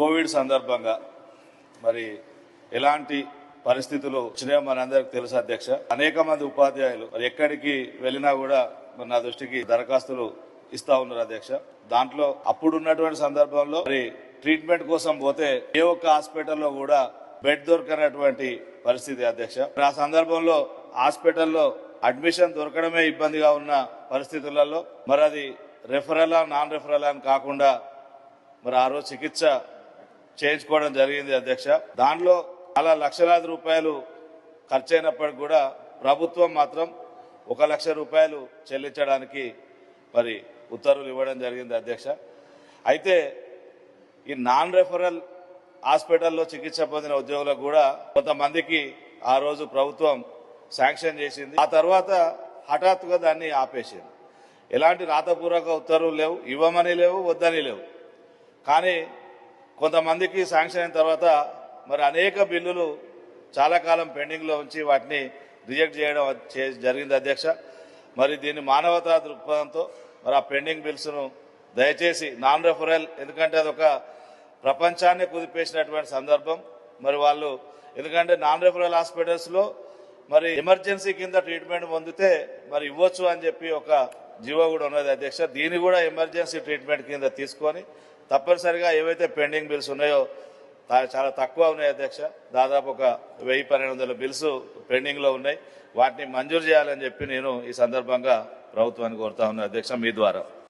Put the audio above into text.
Covid సందర్భంగా మరి ఎలాంటి పరిస్థితులు వచ్చినాయో మనందరికి తెలుసు అధ్యక్ష. అనేక మంది ఉపాధ్యాయులు మరి ఎక్కడికి వెళ్ళినా కూడా మరి నా దృష్టికి దరఖాస్తులు ఇస్తా ఉన్నారు అధ్యక్ష. దాంట్లో అప్పుడు ఉన్నటువంటి సందర్భంలో మరి ట్రీట్మెంట్ కోసం పోతే ఏ ఒక్క హాస్పిటల్లో కూడా బెడ్ దొరకనటువంటి పరిస్థితి అధ్యక్ష. ఆ సందర్భంలో హాస్పిటల్లో అడ్మిషన్ దొరకడమే ఇబ్బందిగా ఉన్న పరిస్థితులలో మరి అది రెఫరలా నాన్ రెఫరలా అని కాకుండా మరి ఆ రోజు చికిత్స చేయించుకోవడం జరిగింది అధ్యక్ష. దానిలో చాలా లక్షలాది రూపాయలు ఖర్చు అయినప్పటికీ కూడా ప్రభుత్వం మాత్రం 1 లక్ష రూపాయలు చెల్లించడానికి మరి ఉత్తర్వులు ఇవ్వడం జరిగింది అధ్యక్ష. అయితే ఈ నాన్ రెఫరల్ హాస్పిటల్లో చికిత్స పొందిన ఉద్యోగులకు కూడా కొంతమందికి ఆ రోజు ప్రభుత్వం శాంక్షన్ చేసింది. ఆ తర్వాత హఠాత్తుగా దాన్ని ఆపేసింది. ఎలాంటి రాతపూర్వక ఉత్తర్వులు లేవు, ఇవ్వమని లేవు, వద్దని లేవు. కానీ కొంతమందికి శాంక్షన్ అయిన తర్వాత మరి అనేక బిల్లులు చాలా కాలం పెండింగ్లో ఉంచి వాటిని రిజెక్ట్ చేయడం జరిగింది అధ్యక్ష. మరి దీన్ని మానవతా దృక్పథంతో మరి ఆ పెండింగ్ బిల్స్ను దయచేసి నాన్ రెఫరల్, ఎందుకంటే అదొక ప్రపంచాన్ని కుదిపేసినటువంటి సందర్భం. మరి వాళ్ళు ఎందుకంటే నాన్ రెఫరల్ హాస్పిటల్స్లో మరి ఎమర్జెన్సీ కింద ట్రీట్మెంట్ పొందితే మరి ఇవ్వచ్చు అని చెప్పి ఒక జీవో కూడా ఉన్నది అధ్యక్ష. దీన్ని కూడా ఎమర్జెన్సీ ట్రీట్మెంట్ కింద తీసుకొని తప్పనిసరిగా ఏవైతే పెండింగ్ బిల్స్ ఉన్నాయో చాలా తక్కువ ఉన్నాయి అధ్యక్ష. దాదాపు ఒక 1000-1200 బిల్స్ పెండింగ్లో ఉన్నాయి. వాటిని మంజూరు చేయాలని చెప్పి నేను ఈ సందర్భంగా ప్రభుత్వాన్ని కోరుతా ఉన్నాను అధ్యక్ష మీ ద్వారా.